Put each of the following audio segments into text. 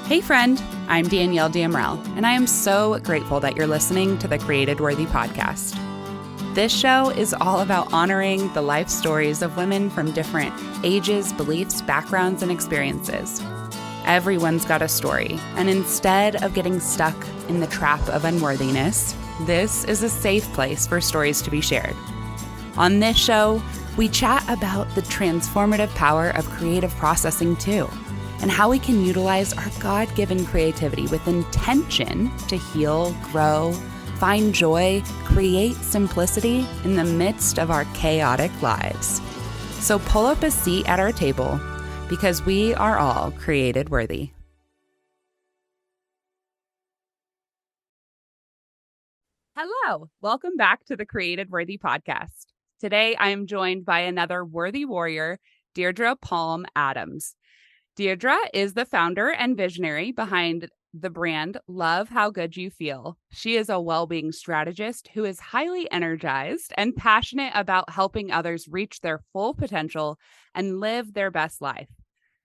Hey friend, I'm Danielle Damrell, and I am so grateful that you're listening to the Created Worthy podcast. This show is all about honoring the life stories of women from different ages, beliefs, backgrounds, and experiences. Everyone's got a story, and instead of getting stuck in the trap of unworthiness, this is a safe place for stories to be shared. On this show, we chat about the transformative power of creative processing too, and how we can utilize our God-given creativity with intention to heal, grow, find joy, create simplicity in the midst of our chaotic lives. So pull up a seat at our table because we are all created worthy. Hello, welcome back to the Created Worthy podcast. Today, I am joined by another worthy warrior, Deirdre Palm Adams. Deirdre is the founder and visionary behind the brand Love How Good You Feel. She is a well-being strategist who is highly energized and passionate about helping others reach their full potential and live their best life.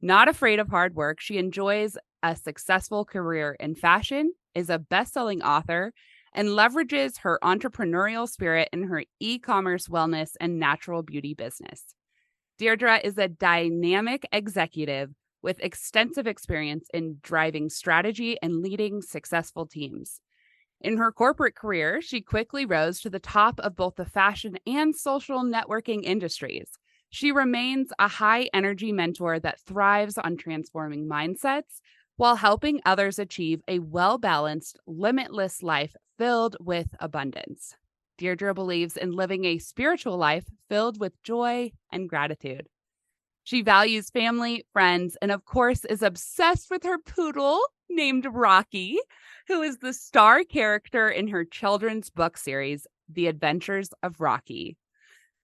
Not afraid of hard work, she enjoys a successful career in fashion, is a best-selling author, and leverages her entrepreneurial spirit in her e-commerce wellness and natural beauty business. Deirdre is a dynamic executive with extensive experience in driving strategy and leading successful teams. In her corporate career, she quickly rose to the top of both the fashion and social networking industries. She remains a high-energy mentor that thrives on transforming mindsets while helping others achieve a well-balanced, limitless life filled with abundance. Deirdre believes in living a spiritual life filled with joy and gratitude. She values family, friends, and of course is obsessed with her poodle named Rocky, who is the star character in her children's book series, The Adventures of Rocky.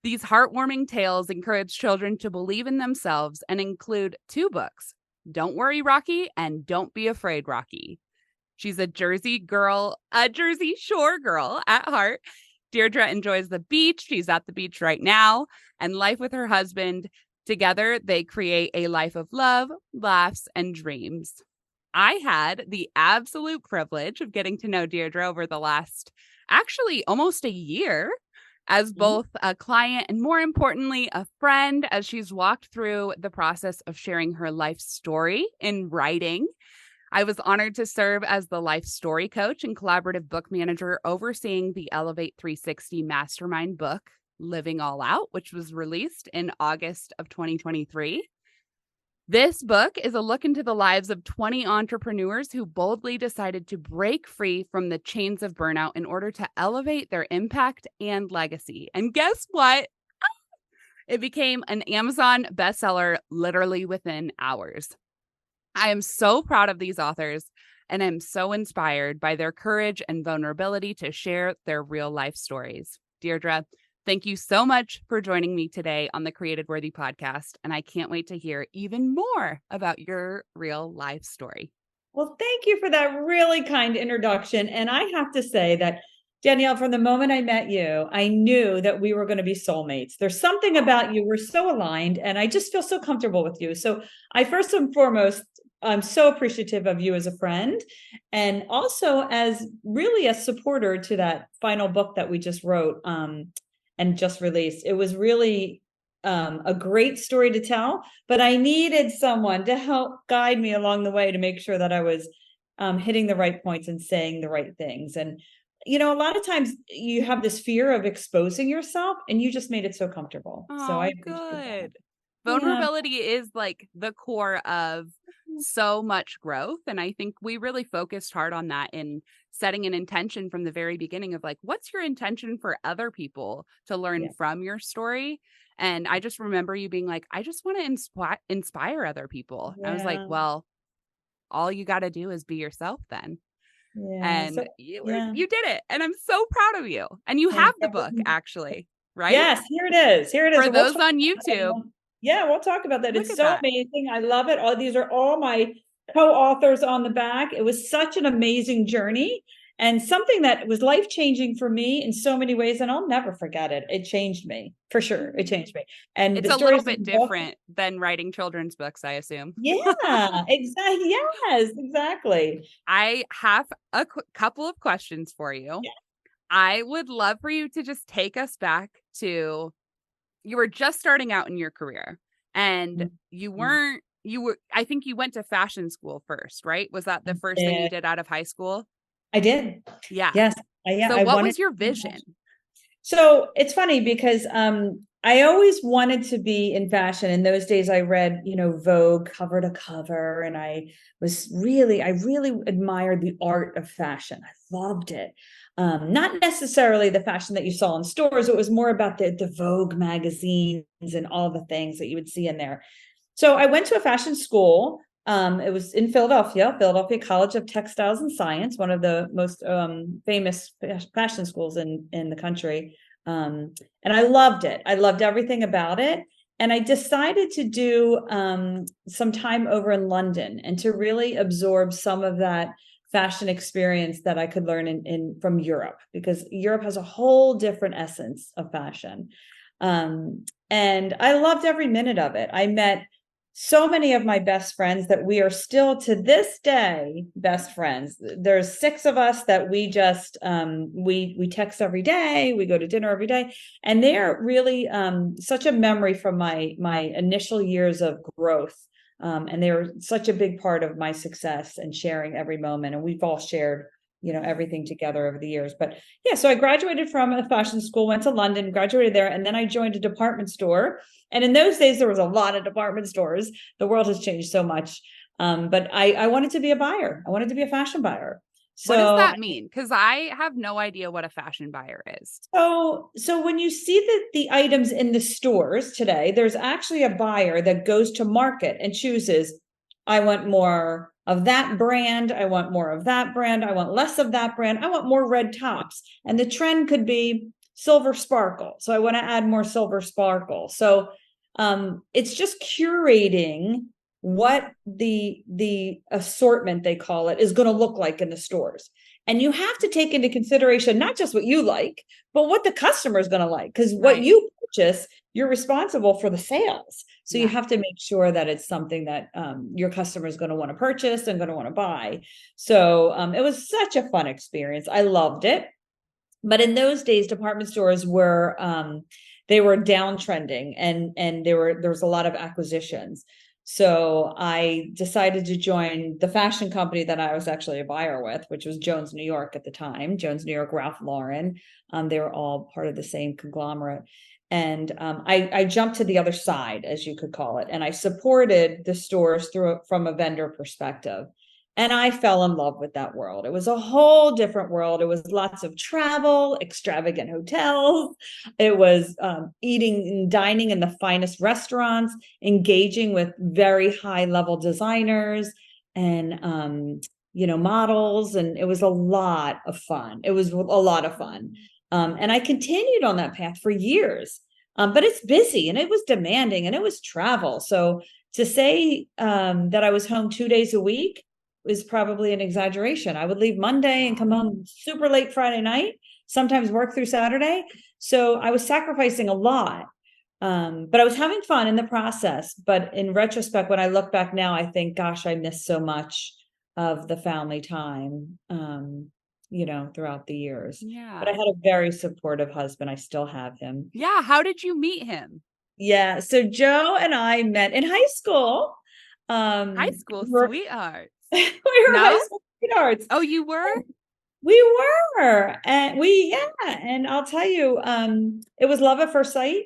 These heartwarming tales encourage children to believe in themselves and include two books, Don't Worry, Rocky, and Don't Be Afraid, Rocky. She's a Jersey Shore girl at heart. Deirdre enjoys the beach. She's at the beach right now, and life with her husband. Together, they create a life of love, laughs, and dreams. I had the absolute privilege of getting to know Deirdre over the last, actually almost a year, as both a client and more importantly, a friend, as she's walked through the process of sharing her life story in writing. I was honored to serve as the life story coach and collaborative book manager overseeing the Elevate 360 Mastermind book, Living All Out, which was released in August of 2023. This book is a look into the lives of 20 entrepreneurs who boldly decided to break free from the chains of burnout in order to elevate their impact and legacy. And guess what? It became an Amazon bestseller literally within hours. I am so proud of these authors, and I'm so inspired by their courage and vulnerability to share their real life stories. Deirdre, thank you so much for joining me today on the Created Worthy podcast, and I can't wait to hear even more about your real life story. Well, thank you for that really kind introduction. And I have to say that, Danielle, from the moment I met you, I knew that we were going to be soulmates. There's something about you. We're so aligned, and I just feel so comfortable with you. So I first and foremost, I'm so appreciative of you as a friend and also as really a supporter to that final book that we just wrote and just released. It was really a great story to tell, but I needed someone to help guide me along the way to make sure that I was hitting the right points and saying the right things. And, you know, a lot of times you have this fear of exposing yourself, and you just made it so comfortable. So I appreciate that. Vulnerability is like the core of so much growth. And I think we really focused hard on that in setting an intention from the very beginning of like, what's your intention for other people to learn from your story? And I just remember you being like, I just want to inspire other people. I was like, well, all you got to do is be yourself then. And you did it. And I'm so proud of you. And you have the book actually, right? Yes, here it is. Here it is. For those on YouTube. Yeah, we'll talk about that. It's so amazing. I love it. These are all my co-authors on the back. It was such an amazing journey. and something that was life-changing for me in so many ways, and I'll never forget it. It changed me, for sure. It changed me. And It's the a little stories in bit the book, different than writing children's books, I assume. yeah, exactly. Yes, exactly. I have a couple of questions for you. Yeah. I would love for you to just take us back to you were just starting out in your career and Mhm. I think you went to fashion school first, right? Was that the first thing you Yeah, did out of high school? I did. Yeah. Yes. Yeah, So I what wanted was your to. vision? So it's funny because I always wanted to be in fashion. In those days, I read, Vogue cover to cover, and I really admired the art of fashion. I loved it. Not necessarily the fashion that you saw in stores. It was more about the Vogue magazines and all the things that you would see in there. So I went to a fashion school. It was in Philadelphia College of Textiles and Science, one of the most famous fashion schools in the country. And I loved it. I loved everything about it. And I decided to do some time over in London and to really absorb some of that fashion experience that I could learn from Europe, because Europe has a whole different essence of fashion. And I loved every minute of it. I met so many of my best friends that we are still to this day best friends. There's 6 of us that we just we text every day, we go to dinner every day, and they're really such a memory from my initial years of growth. And they were such a big part of my success and sharing every moment, and we've all shared everything together over the years. But yeah, so I graduated from a fashion school, went to London, graduated there, and then I joined a department store. And in those days, there was a lot of department stores. The world has changed so much. But I wanted to be a buyer. I wanted to be a fashion buyer. What does So that mean? Because I have no idea what a fashion buyer is. so when you see the items in the stores today, there's actually a buyer that goes to market and chooses, I want more of that brand, I want more of that brand, I want less of that brand, I want more red tops. And the trend could be silver sparkle. So I want to add more silver sparkle. So it's just curating what the assortment, they call it, is going to look like in the stores. And you have to take into consideration not just what you like, but what the customer is going to like, because what Right. you purchase, you're responsible for the sales. So you Yeah. have to make sure that it's something that your customer is going to want to purchase and going to want to buy. So it was such a fun experience. I loved it. But in those days, department stores were they were downtrending, and there was a lot of acquisitions. So I decided to join the fashion company that I was actually a buyer with, which was Jones New York at the time. Jones New York, Ralph Lauren. They were all part of the same conglomerate. And I jumped to the other side, as you could call it, and I supported the stores from a vendor perspective. And I fell in love with that world. It was a whole different world. It was lots of travel, extravagant hotels. It was eating and dining in the finest restaurants, engaging with very high level designers and, models. And it was a lot of fun. It was a lot of fun. And I continued on that path for years. But it's busy and it was demanding and it was travel. So to say that I was home 2 days a week is probably an exaggeration. I would leave Monday and come home super late Friday night, sometimes work through Saturday. So I was sacrificing a lot. But I was having fun in the process. But in retrospect, when I look back now, I think, gosh, I missed so much of the family time, throughout the years. But I Yeah. had a very supportive husband. I still have him. Yeah. How did you meet him? Yeah. So Joe and I met in high school. High school We were, sweethearts. we were high No? school sweethearts. Oh, you were? We were, and and I'll tell you, it was love at first sight,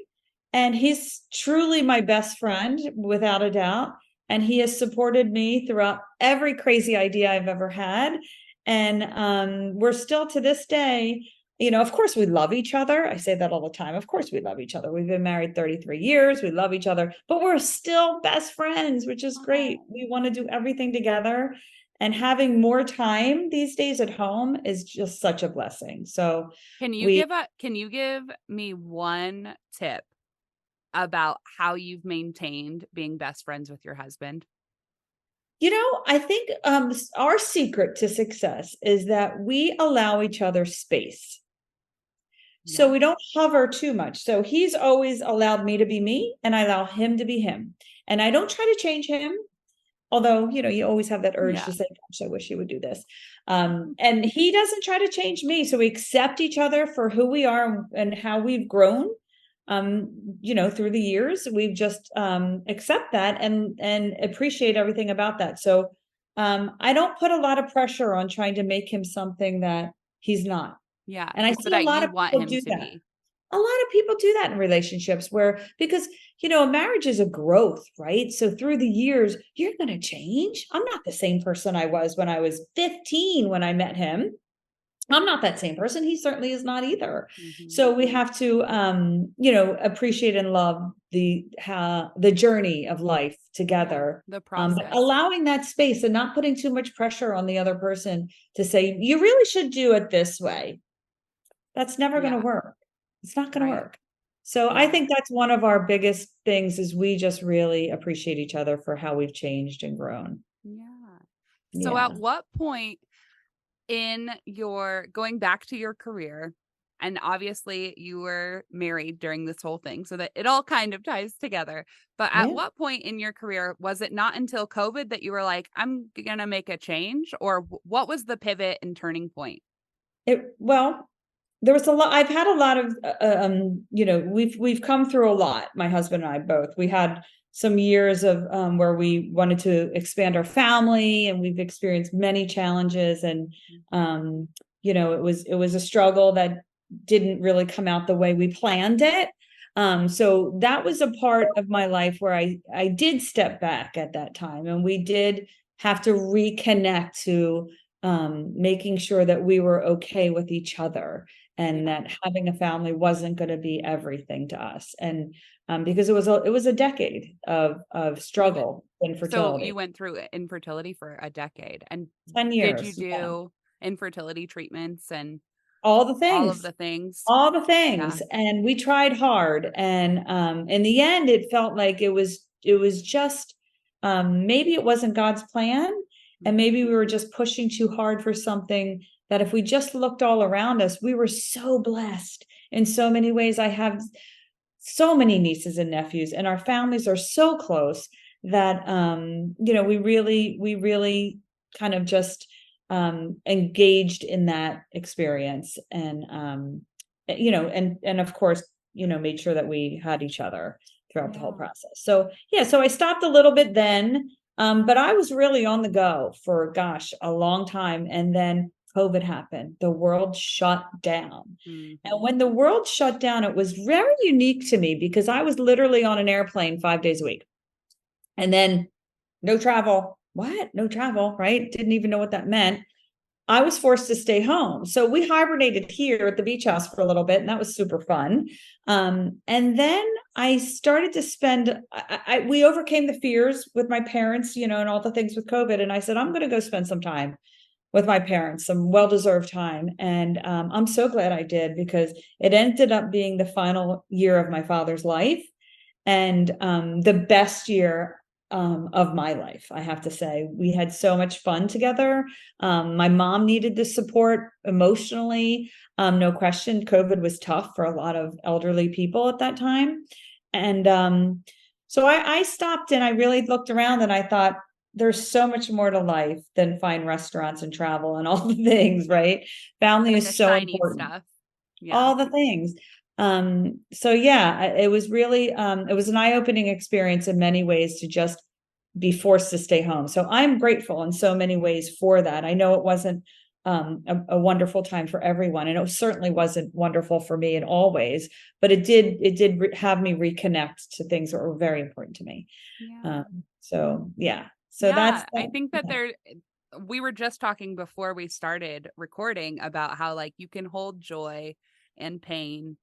and he's truly my best friend without a doubt, and he has supported me throughout every crazy idea I've ever had, and we're still to this day, of course we love each other. I say that all the time. Of course we love each other. We've been married 33 years. We love each other, but we're still best friends, which is great. We want to do everything together, and having more time these days at home is just such a blessing. So we Can you give me one tip about how you've maintained being best friends with your husband? I think our secret to success is that we allow each other space. So Yeah. we don't hover too much. So he's always allowed me to be me, and I allow him to be him. And I don't try to change him. Although, you always have that urge to Yeah. say, gosh, I wish he would do this. And he doesn't try to change me. So we accept each other for who we are and how we've grown. Through the years, we've just accept that and appreciate everything about that. So I don't put a lot of pressure on trying to make him something that he's not. Yeah. And I So see a that lot you of want people him do to that. be. A lot of people do that in relationships because a marriage is a growth, right? So through the years, you're going to change. I'm not the same person I was when I was 15 when I met him. I'm not that same person. He certainly is not either. Mm-hmm. So we have to appreciate and love the journey of life together. The But process. allowing that space and not putting too much pressure on the other person to say, you really should do it this way. That's never going to Yeah. work. It's not going to Right. work. So I Yeah. think that's one of our biggest things is we just really appreciate each other for how we've changed and grown. Yeah. So at Yeah. what point in your going back to your career, and obviously you were married during this whole thing, so that it all kind of ties together. But at Yeah. what point in your career was it not until COVID that you were like, I'm going to make a change? Or what was the pivot and turning point? Well, there was a lot. I've had a lot of, we've come through a lot. My husband and I both. We had some years of where we wanted to expand our family, and we've experienced many challenges. And it was a struggle that didn't really come out the way we planned it. So that was a part of my life where I did step back at that time, and we did have to reconnect to making sure that we were okay with each other and Yeah. that having a family wasn't going to be everything to us. And because it was a decade of You went, struggle in so you fertility. went through infertility for a decade. And 10 did you years. Yeah. do infertility treatments and All the all of things. the things? All the Yeah. things. And we tried hard. And in the end, it felt like it was just maybe it wasn't God's plan. And Mhm. maybe we were just pushing too hard for something that if we just looked all around us, we were so blessed in so many ways. I have so many nieces and nephews, and our families are so close that we really kind of just engaged in that experience, and and of course made sure that we had each other throughout the whole Yeah. process. So yeah, so I stopped a little bit then, but I was really on the go for gosh a long time, and then COVID happened. The world shut down. And Hmm. when the world shut down, it was very unique to me because I was literally on an airplane 5 days a week. And then no travel. What? No travel, right? Didn't even know what that meant. I was forced to stay home. So we hibernated here at the beach house for a little bit, and that was super fun. And then I started to spend, we overcame the fears with my parents, and all the things with COVID. And I said, I'm going to go spend some time with my parents, some well-deserved time. And I'm so glad I did because it ended up being the final year of my father's life and the best year of my life, I have to say. We had so much fun together. My mom needed the support emotionally. No question, COVID was tough for a lot of elderly people at that time. And so I stopped and I really looked around and I thought, there's so much more to life than fine restaurants and travel and all the things, right? Family Like the is so shiny important. stuff. Yeah. All the things. So yeah, it was really it was an eye-opening experience in many ways to just be forced to stay home. So I'm grateful in so many ways for that. I know it wasn't a wonderful time for everyone, and it certainly wasn't wonderful for me in all ways, but it did have me reconnect to things that were very important to me. Yeah. So yeah. So that's Yeah. I that. think that Yeah. we were just talking before we started recording about how like you can hold joy and pain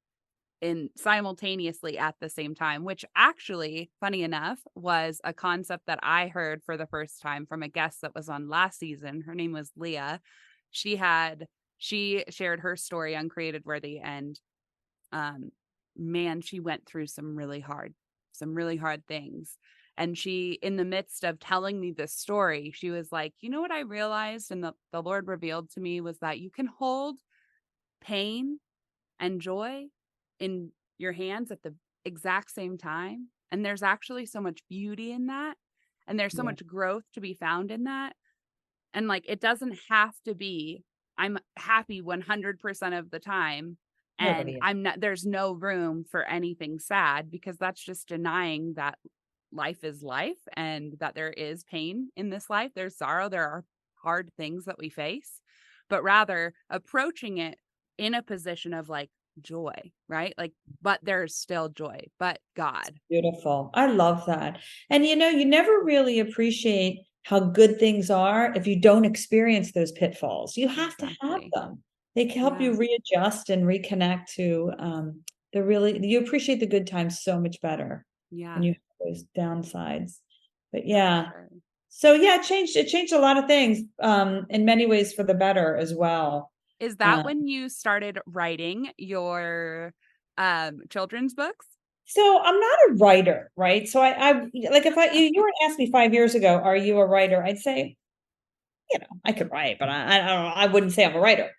in simultaneously at the same time, which actually, funny enough, was a concept that I heard for the first time from a guest that was on last season. Her name was Leah. She shared her story on Created Worthy, and um man, she went through some really hard things. And she, in the midst of telling me this story, she was like, you know what I realized and the Lord revealed to me was that you can hold pain and joy in your hands at the exact same time. And there's actually so much beauty in that. And there's so Yeah, much growth to be found in that. And like, it doesn't have to be, I'm happy 100% of the time. And nobody is. I'm not, there's no room for anything sad, because that's just denying that life is life and that there is pain in this life. There's sorrow. There are hard things that we face, but rather approaching it in a position of like joy, right? Like, but there's still joy, but God. Beautiful. I love that. And you never really appreciate how good things are if you don't experience those pitfalls. You have to have Exactly. them. They can help Yeah. you readjust and reconnect to you appreciate the good times so much better when Yeah. you have those downsides. But For yeah. sure. So yeah, it changed a lot of things in many ways for the better as well. Is that Uh, when you started writing your children's books? So I'm not a writer, right? So I like if you were to ask me 5 years ago, are you a writer? I'd say, I could write, but I don't know, I wouldn't say I'm a writer.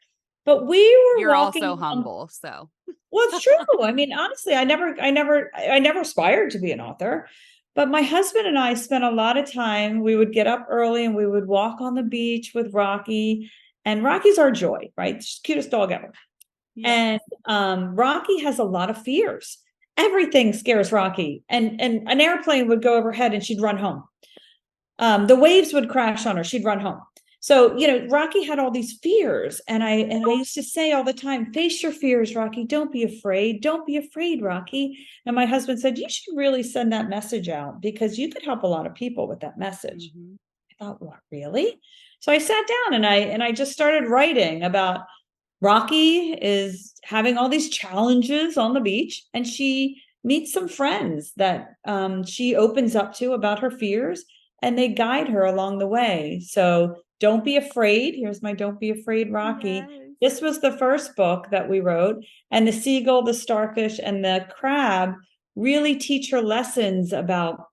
But we were You're also walking on, humble, so well, it's true. I mean, honestly, I never aspired to be an author. But my husband and I spent a lot of time. We would get up early and we would walk on the beach with Rocky. And Rocky's our joy, right? She's the cutest dog ever. yes. And Rocky has a lot of fears. Everything scares Rocky. And an airplane would go overhead and she'd run home. The waves would crash on her, she'd run home. So, Rocky had all these fears. And I used to say all the time, face your fears, Rocky. Don't be afraid. Don't be afraid, Rocky. And my husband said, you should really send that message out because you could help a lot of people with that message. Mhm. I thought, what, really? So I sat down and I just started writing about Rocky is having all these challenges on the beach, and she meets some friends that she opens up to about her fears, and they guide her along the way. So don't be afraid. Here's my Don't Be Afraid, Rocky. Yes. This was the first book that we wrote, and the seagull, the starfish, and the crab really teach her lessons about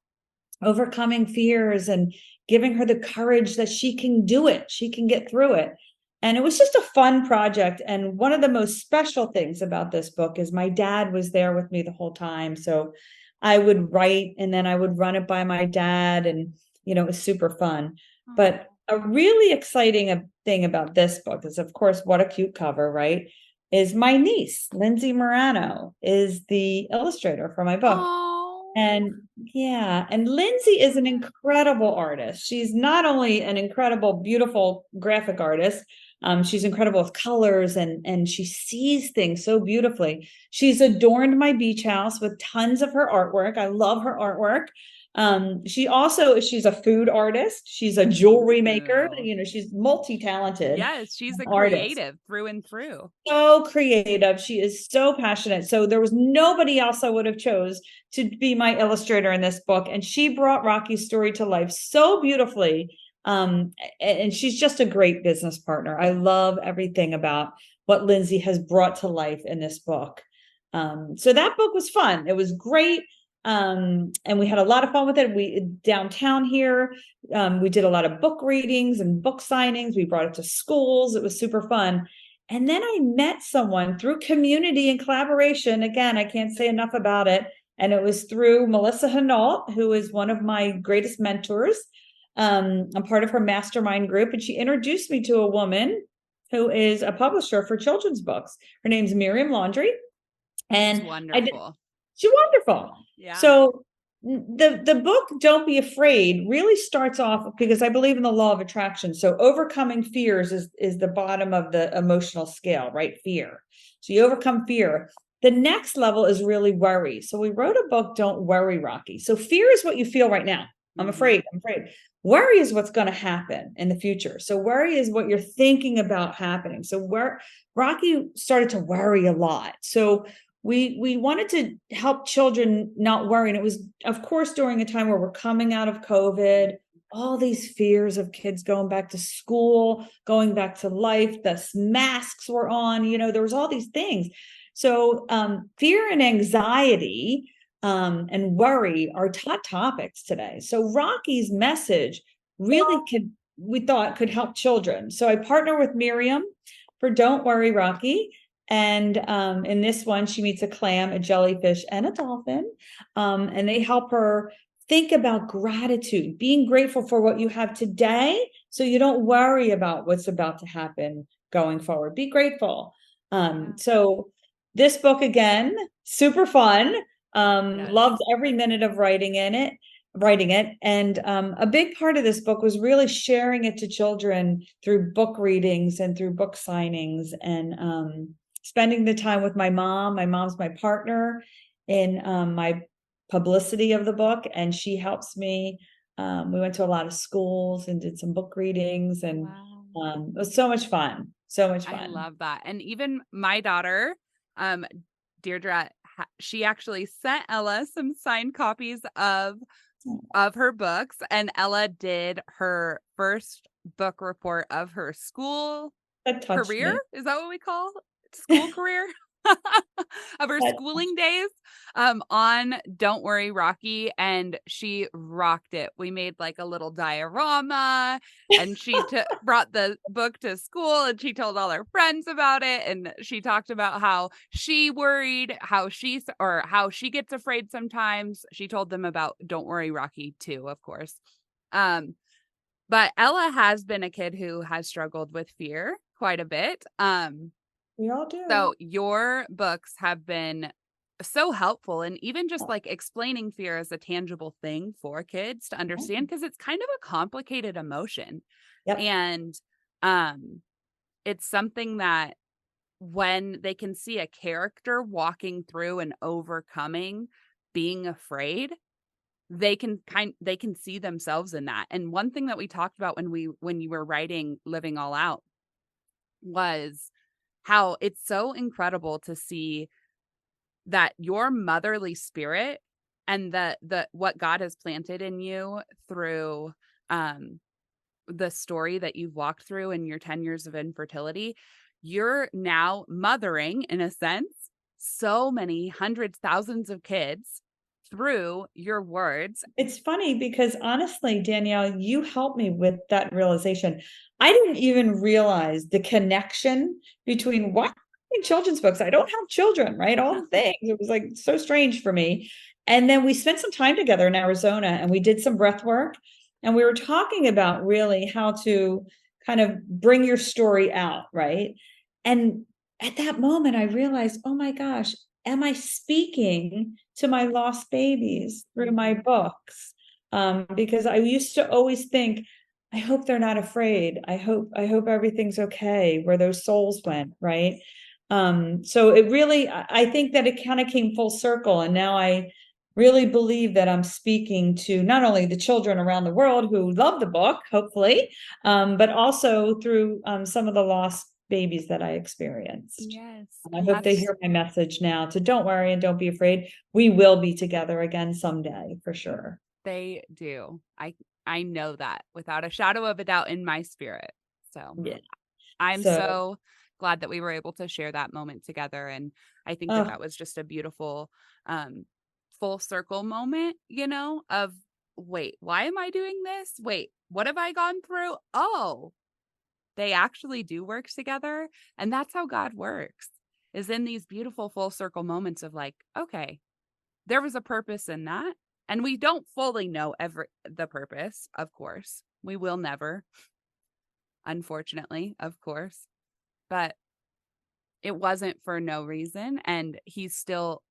overcoming fears and giving her the courage that she can do it. She can get through it. And it was just a fun project. And one of the most special things about this book is my dad was there with me the whole time. So I would write and then I would run it by my dad. And, it was super fun. Oh. But a really exciting thing about this book is, of course, what a cute cover, right? Is my niece, Lindsay Morano, is the illustrator for my book. Oh. And yeah, and Lindsay is an incredible artist. She's not only an incredible, beautiful graphic artist, she's incredible with colors and she sees things so beautifully. She's adorned my beach house with tons of her artwork. I love her artwork. She's a food artist. She's a jewelry maker. Ooh. She's multi-talented Yes, she's a artist, creative through and through. so creative. She is so passionate. So there was nobody else I would have chose to be my illustrator in this book. And she brought Rocky's story to life so beautifully. And she's just a great business partner. I love everything about what Lindsay has brought to life in this book. So that book was fun. It was great. And we had a lot of fun with it. We downtown here, we did a lot of book readings and book signings. We brought it to schools. It was super fun. And then I met someone through community and collaboration. Again, I can't say enough about it. And it was through Melissa Hinault, who is one of my greatest mentors. I'm part of her mastermind group, and she introduced me to a woman who is a publisher for children's books. Her name's Miriam Laundry. She's And wonderful. she's wonderful. Yeah. So the book Don't Be Afraid really starts off because I believe in the law of attraction. So overcoming fears is the bottom of the emotional scale, right? Fear. So you overcome fear. The next level is really worry. So we wrote a book, Don't Worry, Rocky. So fear is what you feel right now. I'm afraid. I'm afraid. Worry is what's going to happen in the future. So worry is what you're thinking about happening. So where Rocky started to worry a lot. So we wanted to help children not worry. And it was, of course, during a time where we're coming out of COVID, all these fears of kids going back to school, going back to life, the masks were on, there was all these things. So fear and anxiety and worry are hot topics today. So Rocky's message really we thought could help children. So I partner with Miriam for Don't Worry, Rocky. And in this one, she meets a clam, a jellyfish, and a dolphin. And they help her think about gratitude, being grateful for what you have today so you don't worry about what's about to happen going forward. Be grateful. So this book, again, super fun. Yes. Loved every minute of writing it. And a big part of this book was really sharing it to children through book readings and through book signings, and spending the time with my mom. My mom's my partner in my publicity of the book, and she helps me. We went to a lot of schools and did some book readings, and Wow. it was so much fun. So much I fun. love that. And even my daughter, Deirdre, she actually sent Ella some signed copies of her books, and Ella did her first book report of her school That touched career. me. Is that what we call it? School career? Of her That schooling days on Don't Worry, Rocky, and she rocked it. We made like a little diorama, and she brought the book to school, and she told all her friends about it, and she talked about how she worried, how she gets afraid sometimes. She told them about Don't Worry, Rocky too, of course. But Ella has been a kid who has struggled with fear quite a bit. we all do. So your books have been so helpful, and even just like explaining fear as a tangible thing for kids to understand, because it's kind of a complicated emotion. Yep. And it's something that when they can see a character walking through and overcoming being afraid, they can see themselves in that. And one thing that we talked about when you were writing Living All Out was how it's so incredible to see that your motherly spirit and the what God has planted in you through the story that you've walked through in your 10 years of infertility, you're now mothering, in a sense, so many hundreds, thousands of kids through your words. It's funny because honestly, Danielle, you helped me with that realization. I didn't even realize the connection between what children's books. I don't have children, right? All the things. It was like so strange for me. And then we spent some time together in Arizona, and we did some breath work, and we were talking about really how to kind of bring your story out, right? And at that moment, I realized, oh my gosh, am I speaking to my lost babies through my books? Because I used to always think, I hope they're not afraid. I hope everything's okay where those souls went, right? So it really, I think that it kind of came full circle, and now I really believe that I'm speaking to not only the children around the world who love the book, hopefully, but also through some of the lost babies that I experienced. Yes. I hope they hear my message now to don't worry and don't be afraid. We will be together again someday, for sure. They do. I know that without a shadow of a doubt in my spirit. So Yeah. I'm So, so glad that we were able to share that moment together. And I think that was just a beautiful full circle moment, of wait, why am I doing this? Wait, what have I gone through? Oh, they actually do work together. And that's how God works, is in these beautiful full circle moments of like, okay, there was a purpose in that. And we don't fully know the purpose, of course. We will never, unfortunately, of course. But it wasn't for no reason. And he's still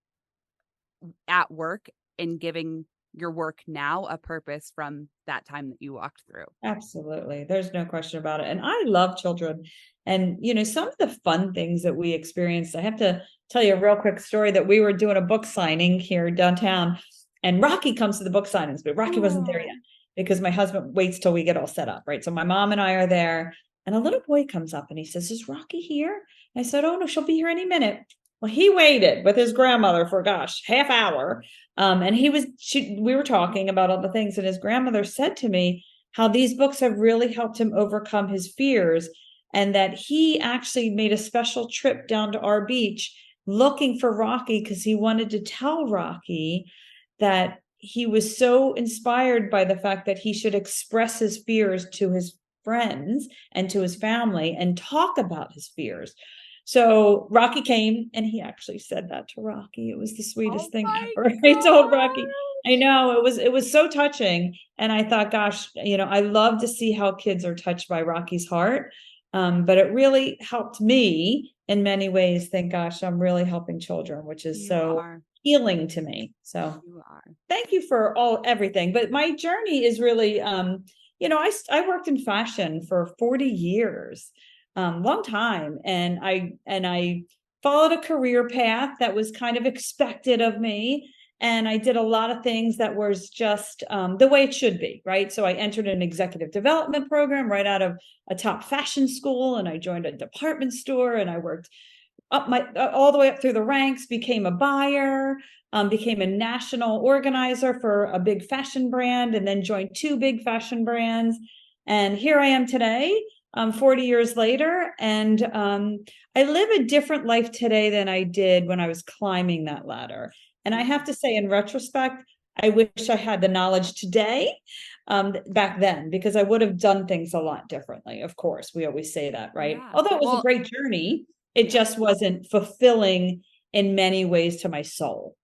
at work in giving your work now a purpose from that time that you walked through. absolutely. There's no question about it. And I love children. And, some of the fun things that we experienced, I have to tell you a real quick story that we were doing a book signing here downtown, and Rocky comes to the book signings, but Rocky wasn't there yet because my husband waits till we get all set up, right? So my mom and I are there, and a little boy comes up and he says, "Is Rocky here?" I said, "Oh no, she'll be here any minute." Well, he waited with his grandmother for half hour. And we were talking about all the things, and his grandmother said to me how these books have really helped him overcome his fears, and that he actually made a special trip down to our beach looking for Rocky because he wanted to tell Rocky that he was so inspired by the fact that he should express his fears to his friends and to his family and talk about his fears. So Rocky came and he actually said that to Rocky. It was the Oh sweetest thing my ever. He told Rocky, I know it was so touching. And I thought, gosh, I love to see how kids are touched by Rocky's heart. But it really helped me in many ways think, gosh, I'm really helping children, which is You so are. healing to me. So You are. thank you for everything. But my journey is really, I worked in fashion for 40 years, long time. And I followed a career path that was kind of expected of me. And I did a lot of things that was just the way it should be, right? So I entered an executive development program right out of a top fashion school, and I joined a department store, and I worked all the way up through the ranks, became a buyer, became a national organizer for a big fashion brand, and then joined two big fashion brands. And here I am today, 40 years later. And I live a different life today than I did when I was climbing that ladder. And I have to say, in retrospect, I wish I had the knowledge today, back then, because I would have done things a lot differently. Of course, we always say that, right? Yeah. Although it was a Well, great journey, it yeah. just wasn't fulfilling in many ways to my soul.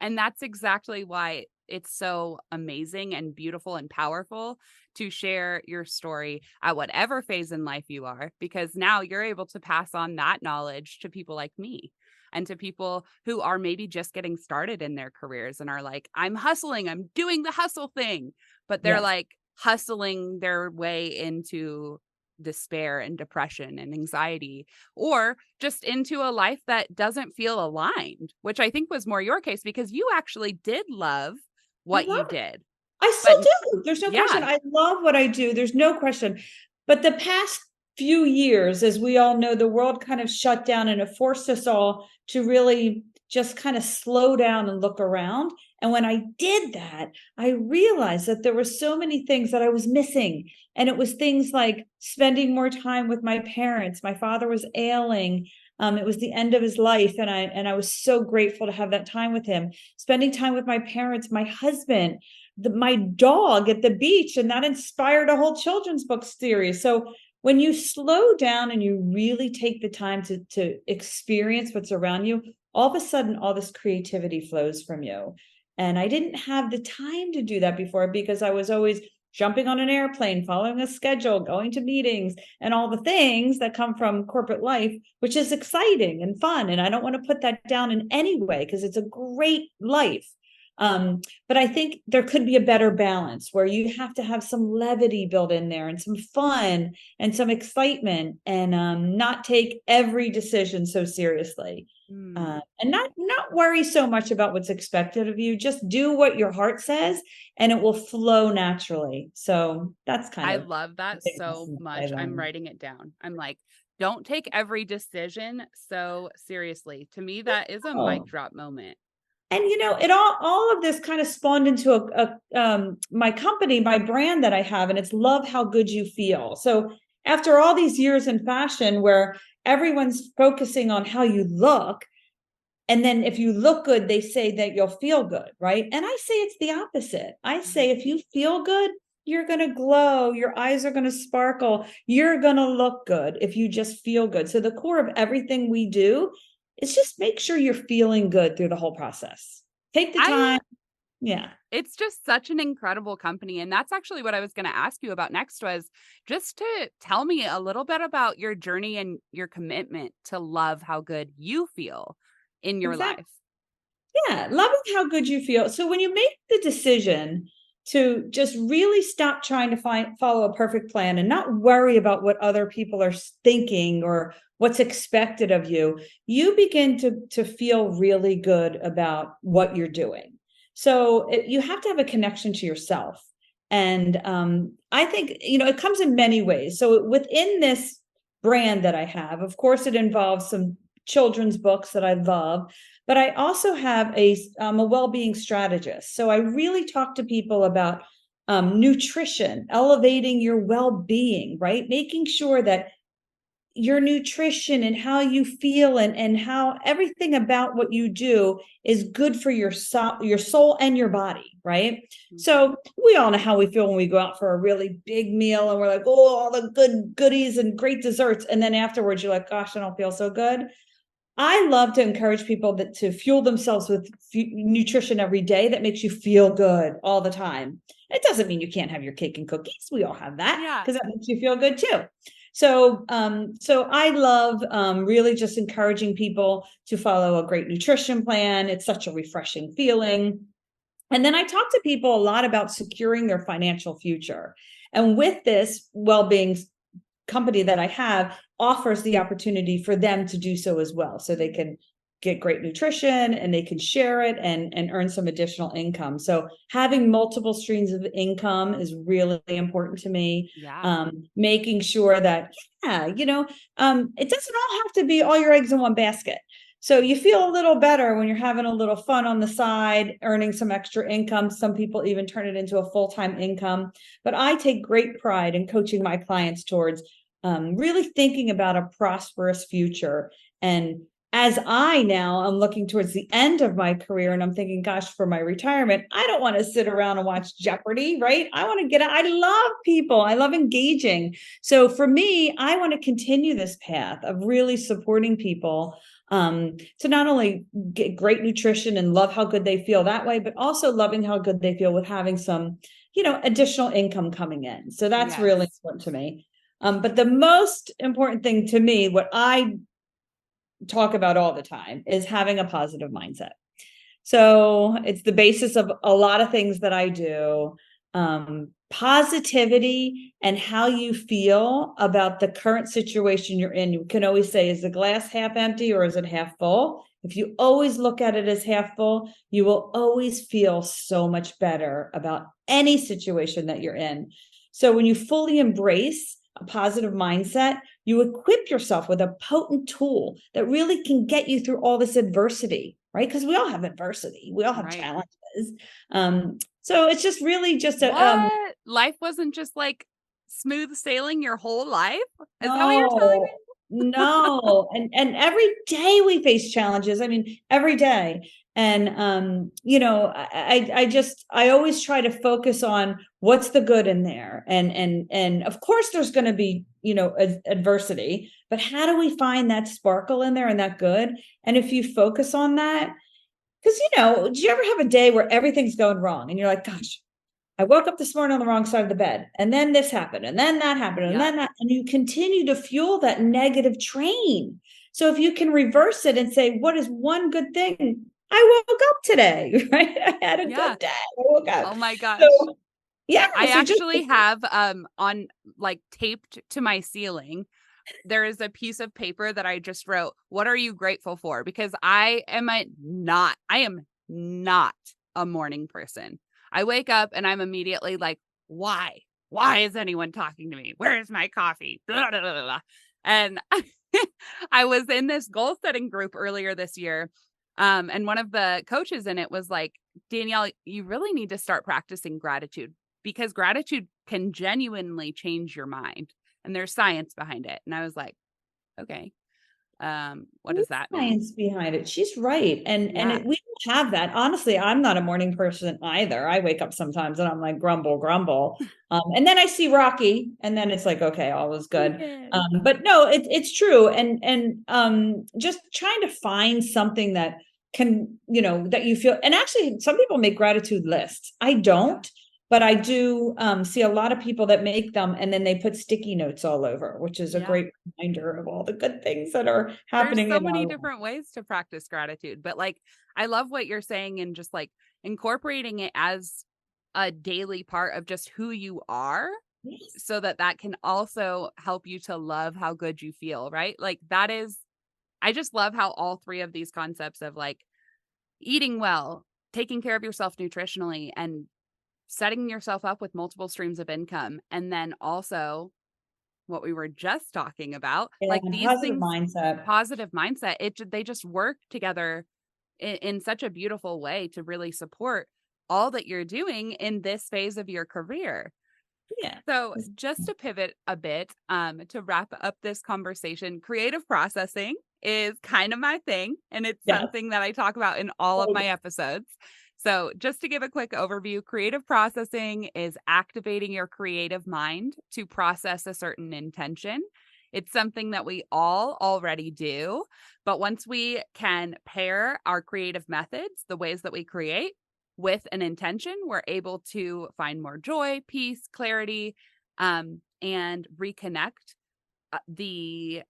And that's exactly why it's so amazing and beautiful and powerful to share your story at whatever phase in life you are, because now you're able to pass on that knowledge to people like me and to people who are maybe just getting started in their careers and are like, I'm hustling, I'm doing the hustle thing, but they're Yes. like hustling their way into despair and depression and anxiety, or just into a life that doesn't feel aligned, which I think was more your case because you actually did love I what you love it. did. I But still do. There's no question. yeah, I love what I do. There's no question. But the past few years, as we all know, the world kind of shut down, and it forced us all to really just kind of slow down and look around. And when I did that, I realized that there were so many things that I was missing. And it was things like spending more time with my parents. My father was ailing. It was the end of his life, and I was so grateful to have that time with him. Spending time with my parents, my husband, my dog at the beach, and that inspired a whole children's book series. So when you slow down and you really take the time to experience what's around you, all of a sudden all this creativity flows from you. And I didn't have the time to do that before because I was always jumping on an airplane, following a schedule, going to meetings, and all the things that come from corporate life, which is exciting and fun. And I don't want to put that down in any way because it's a great life. But I think there could be a better balance where you have to have some levity built in there and some fun and some excitement, and not take every decision so seriously. mm, And not worry so much about what's expected of you. Just do what your heart says, and it will flow naturally. So that's kind I of love the that big so lesson I much. I'm learned. writing it down. I'm like, don't take every decision so seriously. To me, that is a mic Oh, drop moment. and it all of this kind of spawned into my company, my brand that I have, and it's love how good you feel. So after all these years in fashion where everyone's focusing on how you look, and then if you look good, they say that you'll feel good, right? And I say it's the opposite. I say if you feel good, you're going to glow, your eyes are going to sparkle, you're going to look good if you just feel good. So the core of everything we do is just make sure you're feeling good through the whole process. Take the I time. Yeah. It's just such an incredible company, and that's actually what I was going to ask you about next was just to tell me a little bit about your journey and your commitment to love how good you feel in your Exactly. life. Yeah, loving how good you feel. So when you make the decision to just really stop trying to follow a perfect plan and not worry about what other people are thinking or what's expected of you, you begin to feel really good about what you're doing. So you have to have a connection to yourself. And I think, it comes in many ways. So within this brand that I have, of course, it involves some children's books that I love, but I also have I'm a well-being strategist. So I really talk to people about nutrition, elevating your well-being, right? Making sure that your nutrition and how you feel and how everything about what you do is good for your soul and your body, right? So we all know how we feel when we go out for a really big meal and we're like, oh, all the good goodies and great desserts. And then afterwards, you're like, gosh, I don't feel so good. I love to encourage people to fuel themselves with nutrition every day that makes you feel good all the time. It doesn't mean you can't have your cake and cookies. We all have that Yeah. because that makes you feel good too. So, so I love really just encouraging people to follow a great nutrition plan. It's such a refreshing feeling. And then I talk to people a lot about securing their financial future. And with this well-being company that I have offers the opportunity for them to do so as well. So they can get great nutrition and they can share it and earn some additional income. So having multiple streams of income is really important to me. Yeah. Making sure that, it doesn't all have to be all your eggs in one basket. So you feel a little better when you're having a little fun on the side, earning some extra income. Some people even turn it into a full-time income. But I take great pride in coaching my clients towards really thinking about a prosperous future. And as I now am looking towards the end of my career and I'm thinking, gosh, for my retirement, I don't want to sit around and watch Jeopardy, right? I want to get out. I love people. I love engaging. So for me, I want to continue this path of really supporting people to not only get great nutrition and love how good they feel that way, but also loving how good they feel with having some, additional income coming in. So that's really Yes. important to me. But the most important thing to me, what I talk about all the time, is having a positive mindset. So it's the basis of a lot of things that I do. Positivity and how you feel about the current situation you're in. You can always say, is the glass half empty or is it half full? If you always look at it as half full, you will always feel so much better about any situation that you're in. So when you fully embrace a positive mindset, you equip yourself with a potent tool that really can get you through all this adversity, right? Because we all have adversity, we all have Right. challenges. So it's just really just What? Life wasn't just like smooth sailing your whole life? Is that what you're telling no, no, and every day we face challenges. I mean, every day. And I always try to focus on what's the good in there. And of course there's going to be, adversity, but how do we find that sparkle in there and that good? And if you focus on that, because do you ever have a day where everything's going wrong and you're like, gosh, I woke up this morning on the wrong side of the bed, and then this happened, and then that happened, and Yeah. then that, and you continue to fuel that negative train. So if you can reverse it and say, what is one good thing? I woke up today, right? I had a Yeah. good day. I woke up. Oh my gosh. So yeah, I so just actually have on like taped to my ceiling, there is a piece of paper that I just wrote, "What are you grateful for?" Because I am not a morning person. I wake up and I'm immediately like, "Why? Why is anyone talking to me? Where is my coffee?" Blah, blah, blah, blah, blah. And I was in this goal setting group earlier this year. And one of the coaches in it was like, "Danielle, you really need to start practicing gratitude because gratitude can genuinely change your mind. And there's science behind it." And I was like, okay, what does that mean? science behind it. She's right. Yeah. We don't have that. Honestly, I'm not a morning person either. I wake up sometimes and I'm like grumble, grumble. And then I see Rocky and then it's like, okay, all is good. Yes. But no, it's true. And just trying to find something that can, that you feel, and actually some people make gratitude lists. I Yeah. don't. But I do see a lot of people that make them and then they put sticky notes all over, which is a Yeah. great reminder of all the good things that are There's happening so in many our life. different ways to practice gratitude, but like, I love what you're saying and just like incorporating it as a daily part of just who you are Yes. so that that can also help you to love how good you feel, right? Like that is, I just love how all three of these concepts of like eating well, taking care of yourself nutritionally, and setting yourself up with multiple streams of income. And then also what we were just talking about, Yeah, like these positive things, mindset. positive mindset, they just work together in such a beautiful way to really support all that you're doing in this phase of your career. Yeah. So just to pivot a bit, to wrap up this conversation, creative processing is kind of my thing, and it's Yes. something that I talk about in all of my episodes. So just to give a quick overview, creative processing is activating your creative mind to process a certain intention. It's something that we all already do, but once we can pair our creative methods, the ways that we create, with an intention, we're able to find more joy, peace, clarity, and reconnect the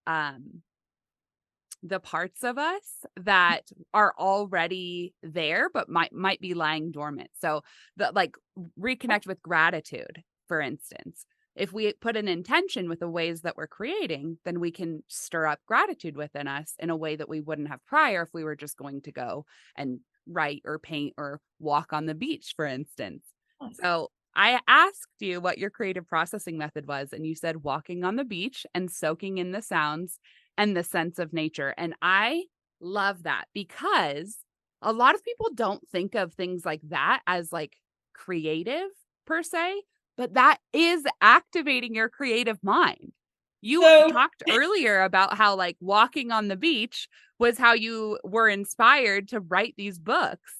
parts of us that are already there but might be lying dormant. So the like reconnect with gratitude, for instance. If we put an intention with the ways that we're creating, then we can stir up gratitude within us in a way that we wouldn't have prior if we were just going to go and write or paint or walk on the beach, for instance. Yes. So I asked you what your creative processing method was, and you said walking on the beach and soaking in the sounds and the sense of nature. And I love that because a lot of people don't think of things like that as like creative per se, but that is activating your creative mind. You So, talked earlier about how like walking on the beach was how you were inspired to write these books.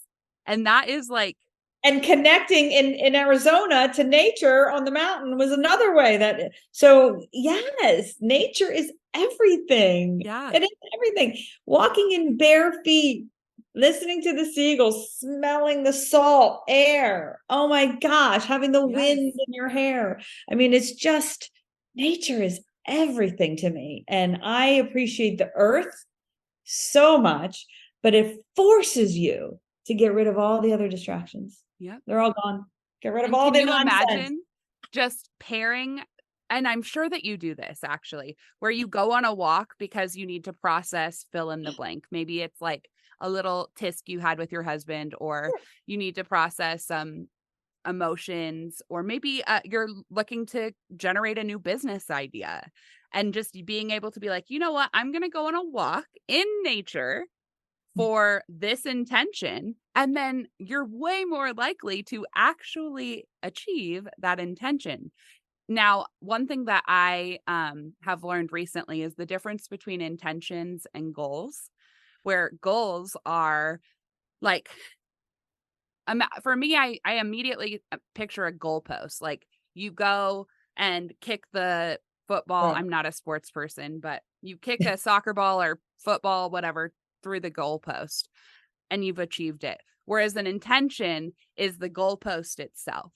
And that is like, and connecting in Arizona to nature on the mountain was another way that, so yes, nature is everything. yeah, It is everything. Walking in bare feet, listening to the seagulls, smelling the salt air. Oh my gosh, having the yes, wind in your hair. I mean, it's just, nature is everything to me. And I appreciate the earth so much, but it forces you to get rid of all the other distractions. yep. They're all gone. Get rid of And all can the you nonsense. imagine just pairing, and I'm sure that you do this actually, where you go on a walk because you need to process fill in the blank. Maybe it's like a little tisk you had with your husband, or you need to process some emotions, or maybe you're looking to generate a new business idea. And just being able to be like, you know what, I'm going to go on a walk in nature for this intention, and then you're way more likely to actually achieve that intention. Now, one thing that I have learned recently is the difference between intentions and goals, where goals are like, for me, I immediately picture a goalpost. Like you go and kick the football. Right. I'm not a sports person, but you kick a soccer ball or football, whatever, through the goalpost and you've achieved it. Whereas an intention is the goalpost itself.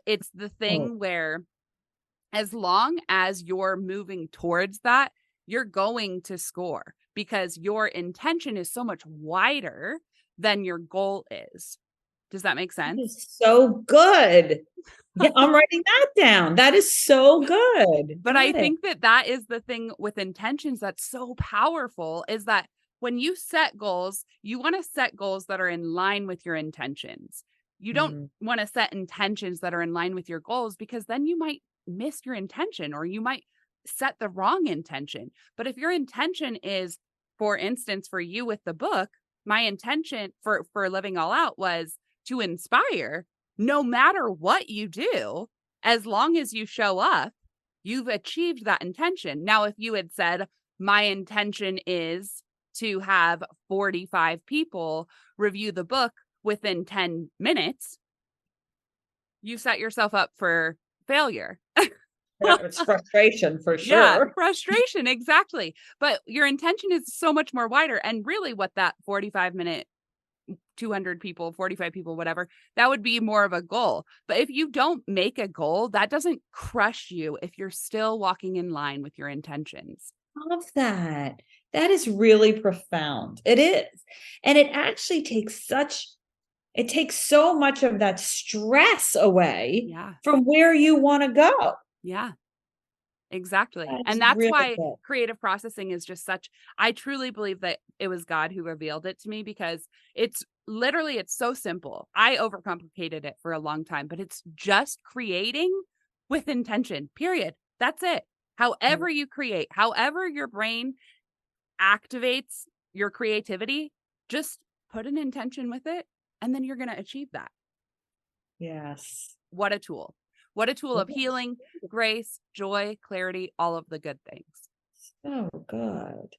It's the Oh, thing where as long as you're moving towards that, you're going to score because your intention is so much wider than your goal is. Does that make that sense? is so good. Yeah, I'm writing that down. That is so good. But I Got it. think that that is the thing with intentions that's so powerful is that when you set goals, you want to set goals that are in line with your intentions. You don't Mm. want to set intentions that are in line with your goals because then you might miss your intention or you might set the wrong intention. But if your intention is, for instance, for you with the book, my intention for Living All Out was to inspire no matter what you do, as long as you show up, you've achieved that intention. Now, if you had said, my intention is to have 45 people review the book within 10 minutes, you set yourself up for failure. Yeah, it's frustration for Yeah, sure. frustration, exactly. But your intention is so much more wider. And really, what that 45-minute 200 people, 45 people, whatever, that would be more of a goal. But if you don't make a goal, that doesn't crush you if you're still walking in line with your intentions. Love that. That is really profound. It is. And it actually takes it takes so much of that stress away Yeah. from where you want to go. Yeah. Exactly. That's And that's really why good. creative processing is just such, I truly believe that it was God who revealed it to me because it's literally, it's so simple. I overcomplicated it for a long time, but it's just creating with intention, period. That's it. Mm. However you create, however your brain activates your creativity, just put an intention with it and then you're going to achieve that. Yes. What a tool. What a tool of healing, grace, joy, clarity, all of the good things. So good.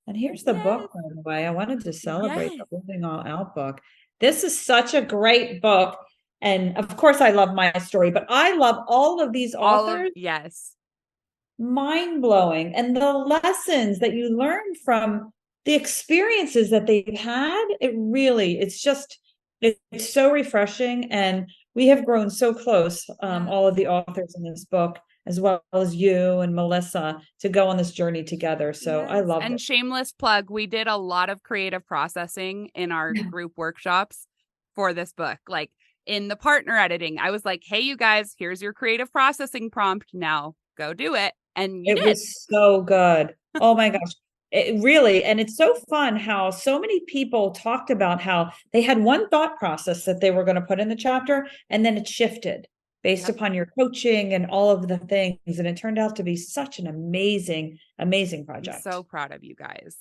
And here's the book, by the way. I wanted to celebrate the Living All Out book. This is such a great book. And of course, I love my story, but I love all of these authors. Yes. Mind blowing. And the lessons that you learn from the experiences that they've had, it's so refreshing. And we have grown so close, all of the authors in this book, as well as you and Melissa, to go on this journey together. So I love it. And shameless plug, we did a lot of creative processing in our group workshops for this book. Like in the partner editing, I was like, hey, you guys, here's your creative processing prompt. Now go do it. And you did. It was so good. Oh my gosh. It really, and it's so fun how so many people talked about how they had one thought process that they were going to put in the chapter, and then it shifted based upon your coaching and all of the things. And it turned out to be such an amazing, amazing project. I'm so proud of you guys.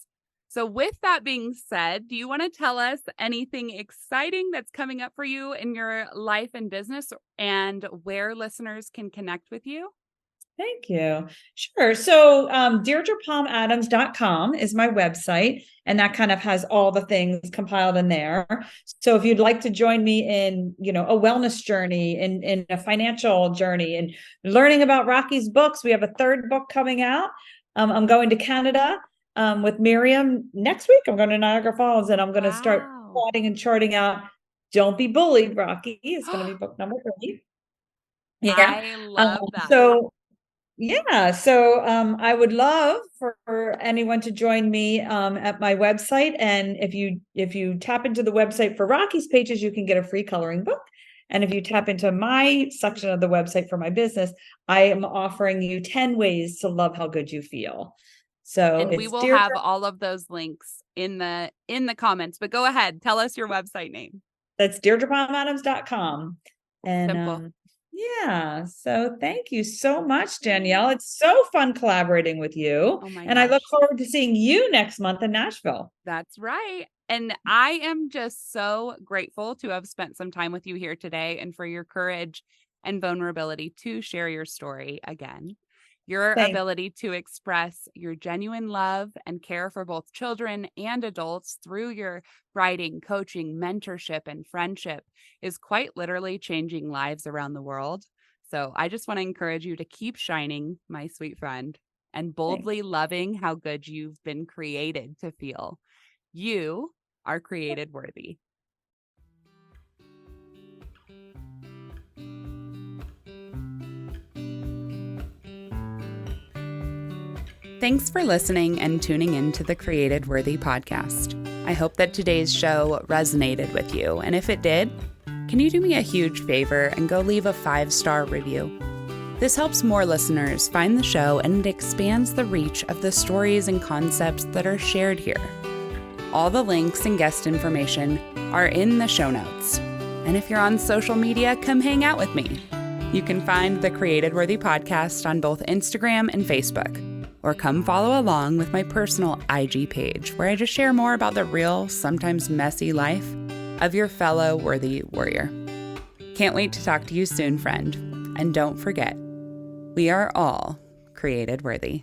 So with that being said, do you want to tell us anything exciting that's coming up for you in your life and business, and where listeners can connect with you? Thank you. Sure. So DeirdrePalmAdams.com is my website, and that kind of has all the things compiled in there. So if you'd like to join me in, a wellness journey, in a financial journey, and learning about Rocky's books, we have a third book coming out. I'm going to Canada with Miriam next week. I'm going to Niagara Falls, and I'm going to start plotting and charting out Don't Be Bullied, Rocky. It's going to be book number 3. Yeah. I love that. So I would love for anyone to join me at my website. And if you tap into the website for Rocky's pages, you can get a free coloring book. And if you tap into my section of the website for my business, I am offering you 10 ways to love how good you feel. So we will have all of those links in the comments, but go ahead, tell us your website name. That's DeirdrePalmAdams.com. And simple. Yeah. So thank you so much, Danielle. It's so fun collaborating with you. Oh my gosh. I look forward to seeing you next month in Nashville. That's right. And I am just so grateful to have spent some time with you here today, and for your courage and vulnerability to share your story again. Your ability to express your genuine love and care for both children and adults through your writing, coaching, mentorship, and friendship is quite literally changing lives around the world. So I just want to encourage you to keep shining, my sweet friend, and boldly loving how good you've been created to feel. You are created worthy. Thanks for listening and tuning in to the Created Worthy podcast. I hope that today's show resonated with you. And if it did, can you do me a huge favor and go leave a 5-star review? This helps more listeners find the show, and it expands the reach of the stories and concepts that are shared here. All the links and guest information are in the show notes. And if you're on social media, come hang out with me. You can find the Created Worthy podcast on both Instagram and Facebook. Or come follow along with my personal IG page, where I just share more about the real, sometimes messy life of your fellow worthy warrior. Can't wait to talk to you soon, friend. And don't forget, we are all created worthy.